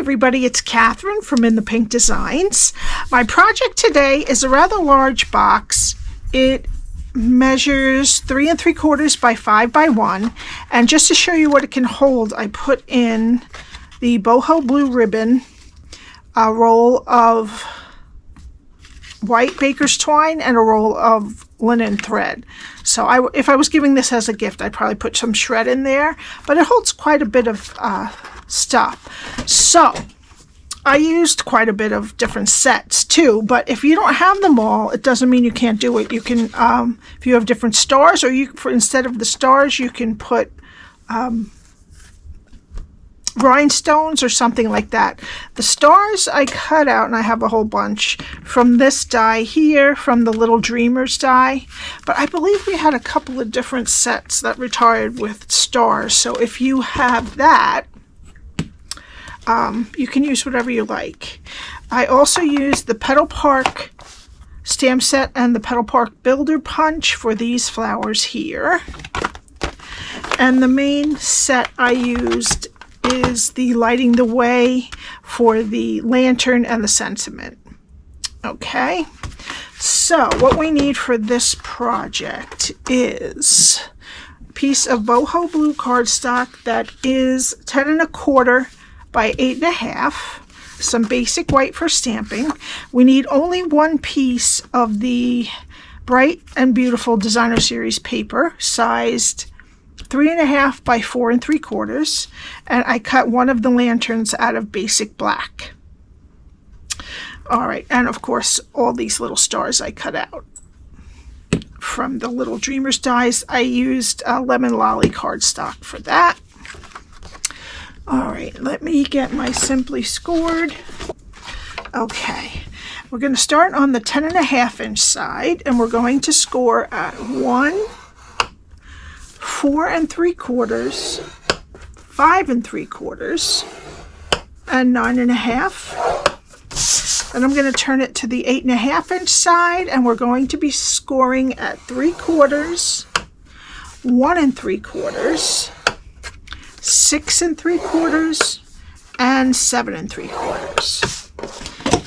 everybody, it's Catherine from In the Pink Designs. My project today is a rather large box. It measures 3 3/4 by 5 by 1, and just to show you what it can hold, I put in the Boho Blue ribbon, a roll of white baker's twine, and a roll of linen thread. So if I was giving this as a gift, I'd probably put some shred in there, but it holds quite a bit of stuff. So I used quite a bit of different sets too, but if you don't have them all, it doesn't mean you can't do it. You can, if you have different stars, or instead of the stars, you can put rhinestones or something like that. The stars I cut out, and I have a whole bunch, from this die here, from the Little Dreamers die, but I believe we had a couple of different sets that retired with stars, so if you have that, you can use whatever you like. I also used the Petal Park stamp set and the Petal Park Builder Punch for these flowers here, and the main set I used is the Lighting the Way for the lantern and the sentiment. Okay, so what we need for this project is a piece of Boho Blue cardstock that is 10 1/4 by 8 1/2, some basic white for stamping. We need only one piece of the Bright and Beautiful Designer Series paper, sized 3 1/2 by 4 3/4, and I cut one of the lanterns out of basic black. All right, and of course all these little stars I cut out from the Little Dreamers dies. I used Lemon Lolly cardstock for that. All right, let me get my Simply Scored. Okay, we're going to start on the 10 1/2 inch side, and we're going to score at 1, 4 3/4, 5 3/4, and 9 1/2. And I'm going to turn it to the 8 1/2 inch side, and we're going to be scoring at 3/4, 1 3/4, 6 3/4, and 7 3/4.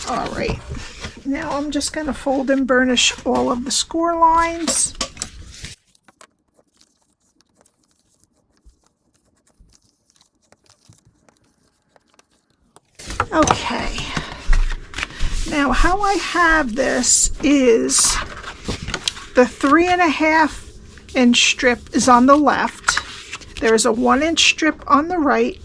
All right, now I'm just going to fold and burnish all of the score lines. Okay, now how I have this is the 3 1/2 inch strip is on the left. There is a 1 inch strip on the right,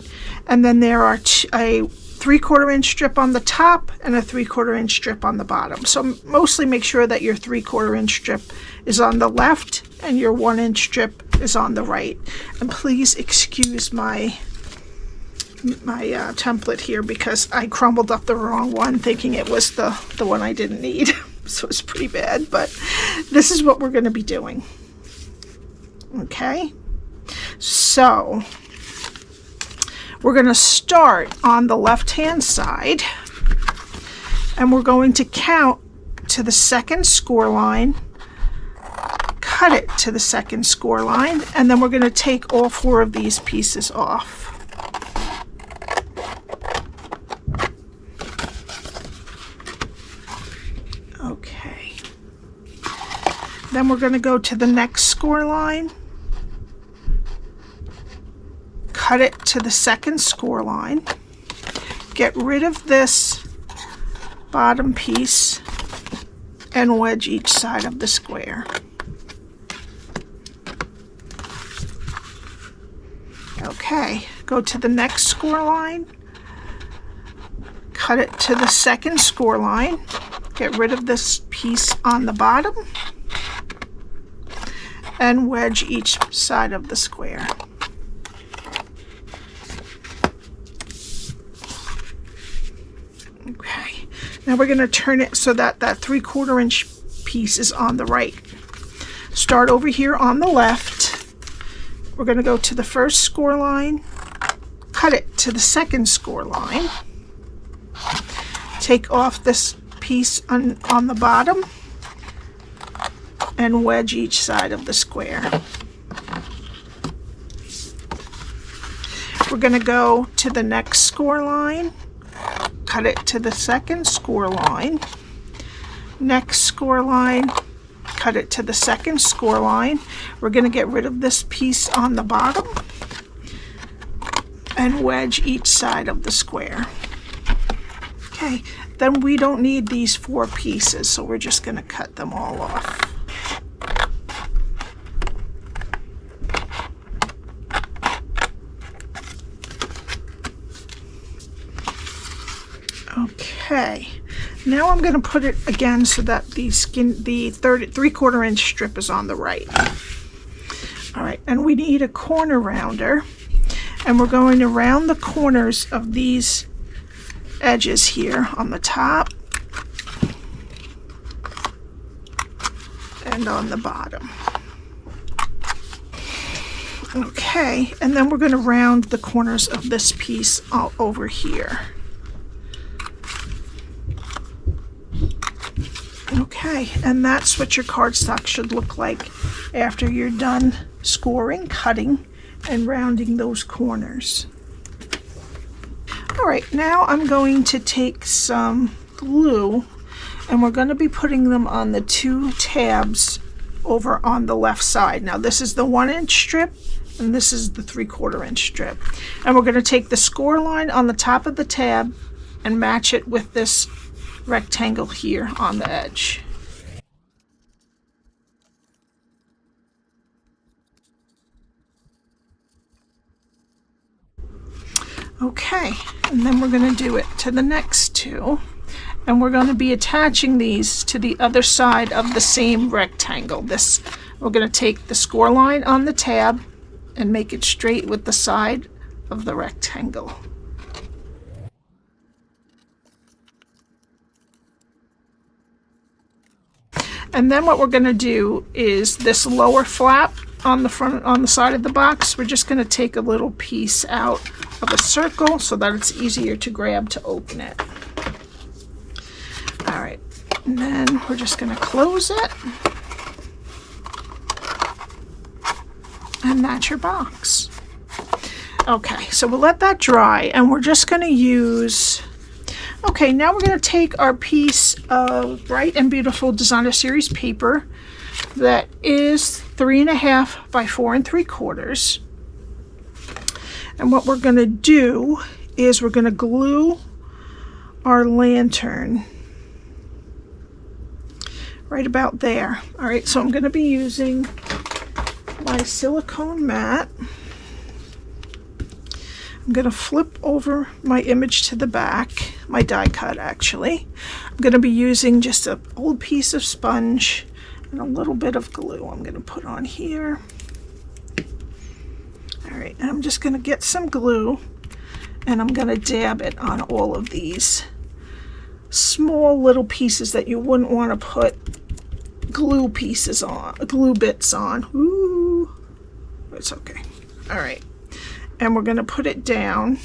and then there are a 3/4 inch strip on the top and a 3/4 inch strip on the bottom. So mostly make sure that your 3/4 inch strip is on the left and your 1 inch strip is on the right. And please excuse my template here because I crumbled up the wrong one thinking it was the one I didn't need. So it's pretty bad, but this is what we're going to be doing. Okay, so we're going to start on the left hand side, and we're going to count to the second score line, cut it to the second score line, and then we're going to take all 4 of these pieces off. Okay, then we're going to go to the next score line, cut it to the second score line, get rid of this bottom piece, and wedge each side of the square. Okay, go to the next score line, cut it to the second score line, get rid of this piece on the bottom, and wedge each side of the square. Okay, now we're going to turn it so that that 3/4 inch piece is on the right. Start over here on the left. We're going to go to the first score line, cut it to the second score line, take off this piece on the bottom, and wedge each side of the square. We're going to go to the next score line, cut it to the second score line. Next score line, cut it to the second score line. We're going to get rid of this piece on the bottom and wedge each side of the square. Okay, then we don't need these 4 pieces, so we're just going to cut them all off. Okay, now I'm going to put it again so that the 3/4 inch strip is on the right. All right, and we need a corner rounder, and we're going to round the corners of these edges here on the top and on the bottom. Okay, and then we're going to round the corners of this piece all over here. Okay, and that's what your cardstock should look like after you're done scoring, cutting, and rounding those corners. All right, now I'm going to take some glue, and we're going to be putting them on the 2 tabs over on the left side. Now this is the 1 inch strip, and this is the 3/4 inch strip. And we're going to take the score line on the top of the tab and match it with this rectangle here on the edge. Okay, and then we're going to do it to the next 2, and we're going to be attaching these to the other side of the same rectangle. We're going to take the score line on the tab and make it straight with the side of the rectangle. And then what we're going to do is this lower flap on the front, on the side of the box, we're just going to take a little piece out of a circle so that it's easier to grab to open it. All right, and then we're just going to close it, and that's your box. Okay, so we'll let that dry, and we're just going to use, okay, now we're going to take our piece of Bright and Beautiful Designer Series paper that is 3.5 by 4 3/4. And what we're going to do is we're going to glue our lantern right about there. All right, so I'm going to be using my silicone mat. I'm going to flip over my image to the back, my die cut actually. I'm going to be using just an old piece of sponge and a little bit of glue I'm going to put on here. All right, and I'm just going to get some glue, and I'm going to dab it on all of these small little pieces that you wouldn't want to put glue pieces on, glue bits on. Ooh, it's okay. All right, and we're going to put it down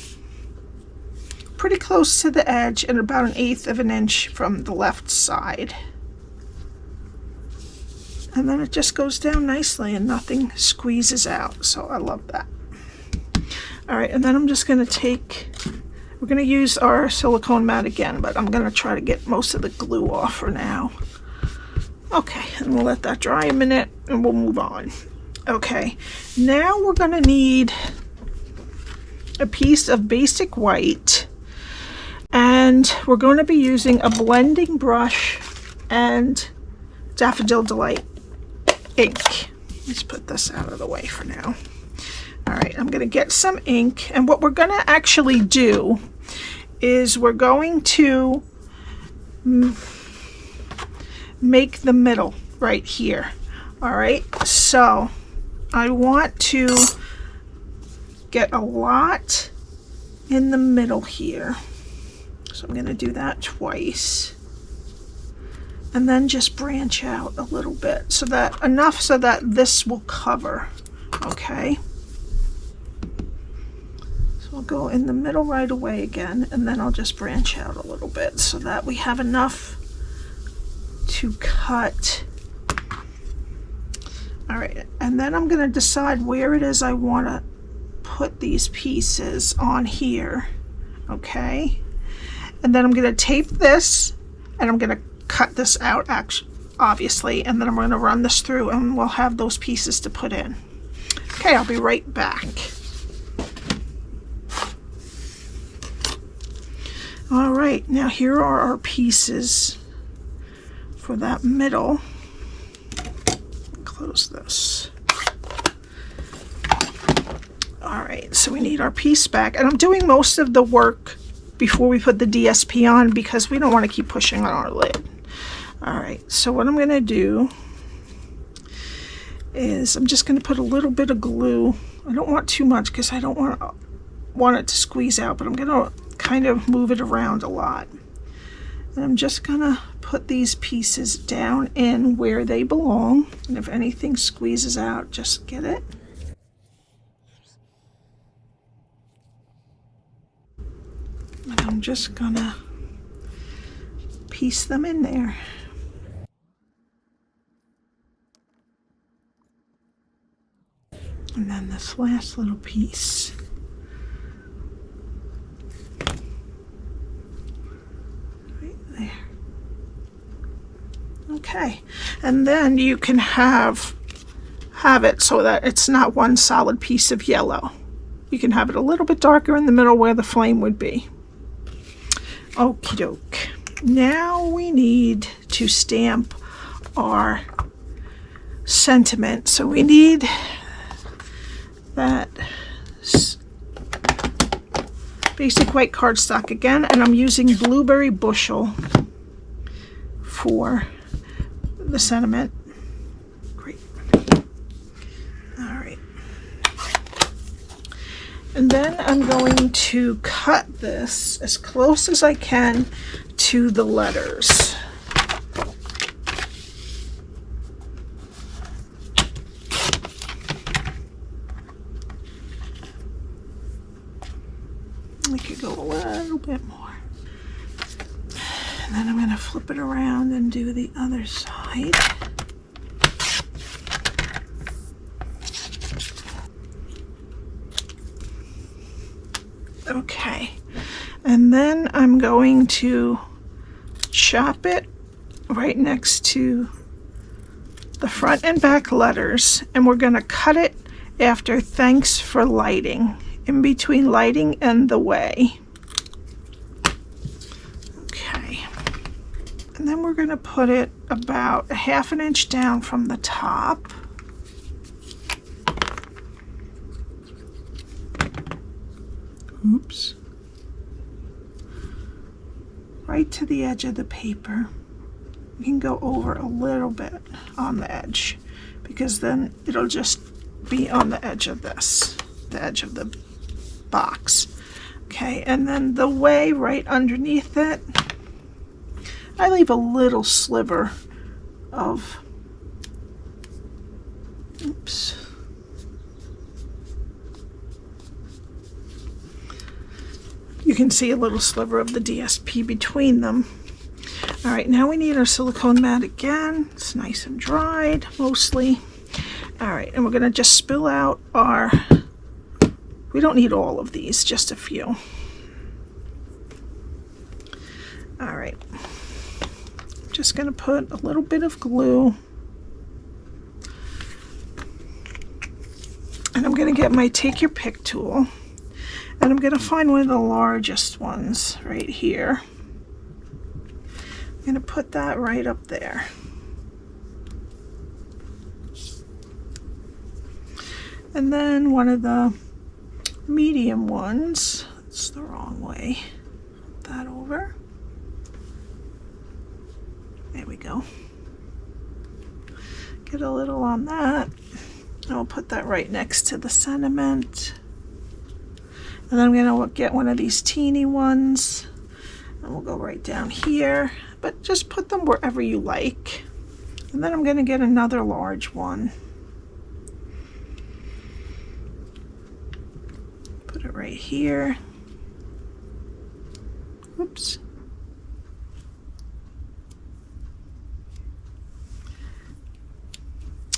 pretty close to the edge and about 1/8 of an inch from the left side. And then it just goes down nicely and nothing squeezes out, so I love that. All right, and then I'm just going to take, we're going to use our silicone mat again, but I'm going to try to get most of the glue off for now. Okay, and we'll let that dry a minute and we'll move on. Okay, now we're going to need a piece of basic white, and we're going to be using a blending brush and Daffodil Delight Ink. Let's put this out of the way for now. All right, I'm going to get some ink, and what we're going to actually do is we're going to make the middle right here. All right, so I want to get a lot in the middle here. So I'm going to do that twice. And then just branch out a little bit, so that enough so that this will cover. Okay, so I'll go in the middle right away again, and then I'll just branch out a little bit so that we have enough to cut. All right, and then I'm going to decide where it is I want to put these pieces on here. Okay, And then I'm going to tape this, and I'm going to cut this out, obviously, and then I'm going to run this through, and we'll have those pieces to put in. Okay, I'll be right back. All right, now here are our pieces for that middle. Close this. All right, so we need our piece back, and I'm doing most of the work before we put the DSP on because we don't want to keep pushing on our lid. All right, so what I'm going to do is I'm just going to put a little bit of glue. I don't want too much because I don't want it to squeeze out, but I'm going to kind of move it around a lot. And I'm just going to put these pieces down in where they belong. And if anything squeezes out, just get it. And I'm just going to piece them in there. And then this last little piece. Right there. Okay. And then you can have it so that it's not one solid piece of yellow. You can have it a little bit darker in the middle where the flame would be. Okie doke. Now we need to stamp our sentiment. So we need that basic white cardstock again, and I'm using Blueberry Bushel for the sentiment. Great. All right. And then I'm going to cut this as close as I can to the letters. We could go a little bit more. And then I'm going to flip it around and do the other side. Okay. And then I'm going to chop it right next to the front and back letters, and we're going to cut it after thanks for lighting, in between lighting and the way. Okay. And then we're going to put it about 1/2 inch down from the top. Oops. Right to the edge of the paper. You can go over a little bit on the edge because then it'll just be on the edge of this, the edge of the box. Okay, and then the way right underneath it, I leave a little sliver of, oops. You can see a little sliver of the DSP between them. All right, now we need our silicone mat again. It's nice and dried, mostly. All right, and we're gonna just spill out our, we don't need all of these, just a few. All right, just gonna put a little bit of glue. And I'm gonna get my take your pick tool. And I'm going to find one of the largest ones right here. I'm going to put that right up there. And then one of the medium ones, it's the wrong way, flip that over. There we go. Get a little on that. And I'll put that right next to the sentiment. And then I'm going to get one of these teeny ones, and we'll go right down here, but just put them wherever you like. And then I'm going to get another large one. Put it right here. Oops.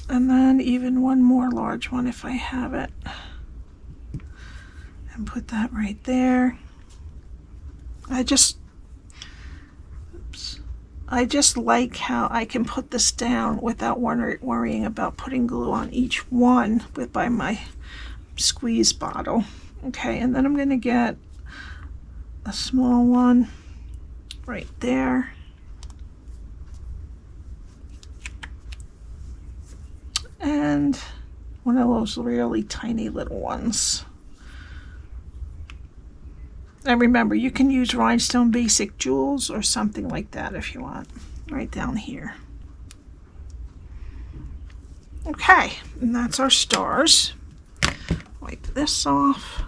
And then even one more large one if I have it. And put that right there. I just I just like how I can put this down without worrying about putting glue on each one by my squeeze bottle. Okay, and then I'm going to get a small one right there. And one of those really tiny little ones. And remember, you can use Rhinestone Basic Jewels or something like that if you want, right down here. Okay, and that's our stars. Wipe this off.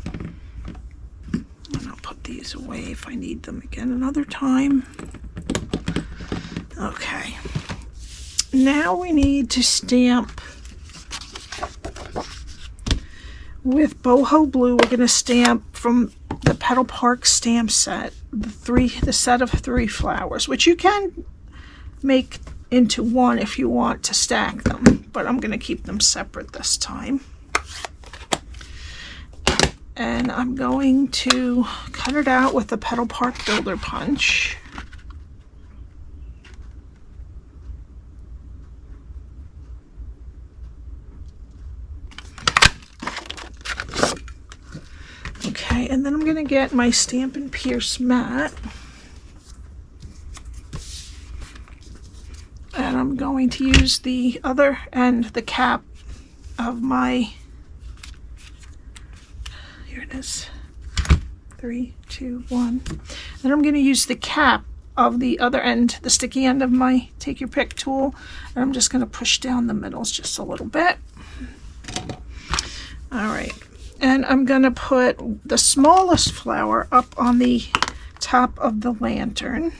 And I'll put these away if I need them again another time. Okay. Now we need to stamp with Boho Blue. We're going to stamp from the Petal Park stamp set, the set of 3 flowers, which you can make into one if you want to stack them, but I'm going to keep them separate this time. And I'm going to cut it out with the Petal Park Builder Punch. Okay, and then I'm going to get my Stampin' Pierce mat. And I'm going to use the other end, the cap of my, here it is, 3, 2, 1. Then I'm going to use the cap of the other end, the sticky end of my Take Your Pick tool. And I'm just going to push down the middles just a little bit. All right. And I'm going to put the smallest flower up on the top of the lantern.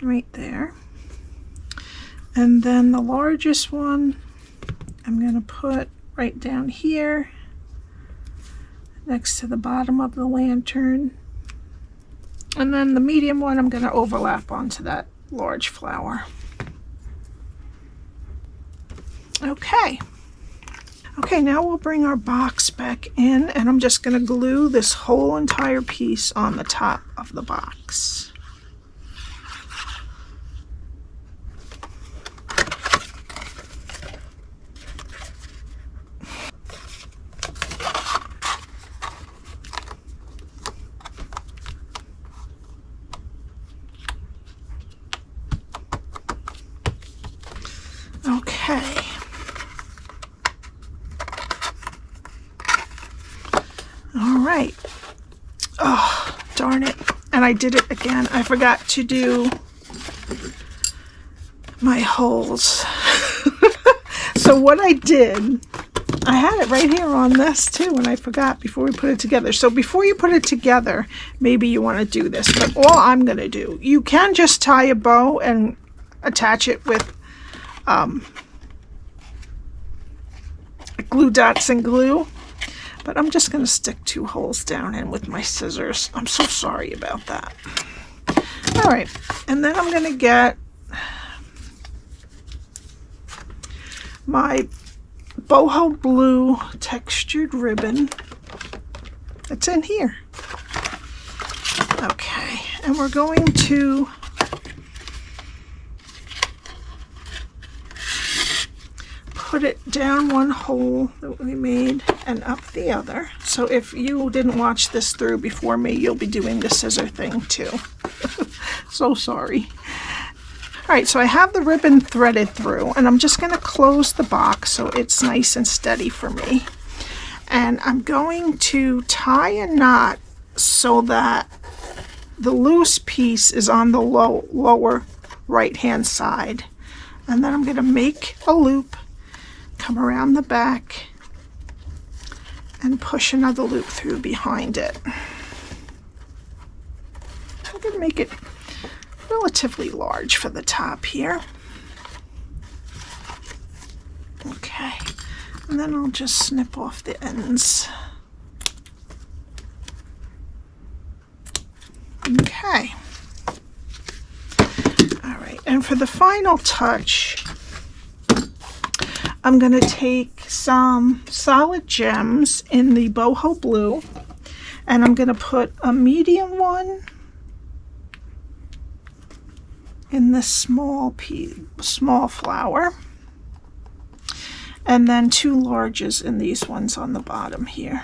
Right there. And then the largest one I'm going to put right down here next to the bottom of the lantern. And then the medium one I'm going to overlap onto that large flower. Okay. Okay, now we'll bring our box back in, and I'm just going to glue this whole entire piece on the top of the box. Okay. All right. Oh, darn it. And I did it again. I forgot to do my holes. So what I did, I had it right here on this too, and I forgot before we put it together. So before you put it together, maybe you want to do this. But all I'm going to do, you can just tie a bow and attach it with glue dots and glue. But I'm just going to stick 2 holes down in with my scissors. I'm so sorry about that. All right, and then I'm going to get my Boho Blue textured ribbon that's in here. Okay, and we're going to put it down one hole that we made and up the other. So if you didn't watch this through before me, you'll be doing the scissor thing too. So sorry. All right, so I have the ribbon threaded through, and I'm just going to close the box so it's nice and steady for me. And I'm going to tie a knot so that the loose piece is on the lower right-hand side. And then I'm going to make a loop, come around the back, and push another loop through behind it. I'm going to make it relatively large for the top here. Okay, and then I'll just snip off the ends. Okay. All right, and for the final touch, I'm going to take some solid gems in the Boho Blue, And I'm going to put a medium one in this small flower, and then 2 larges in these ones on the bottom here.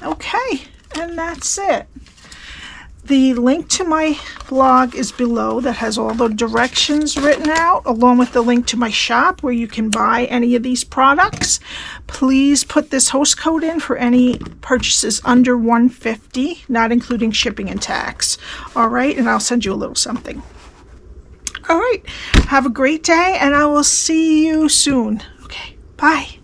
Okay, and that's it. The link to my blog is below that has all the directions written out, along with the link to my shop where you can buy any of these products. Please put this host code in for any purchases under $150, not including shipping and tax. All right, and I'll send you a little something. All right, have a great day, and I will see you soon. Okay, bye.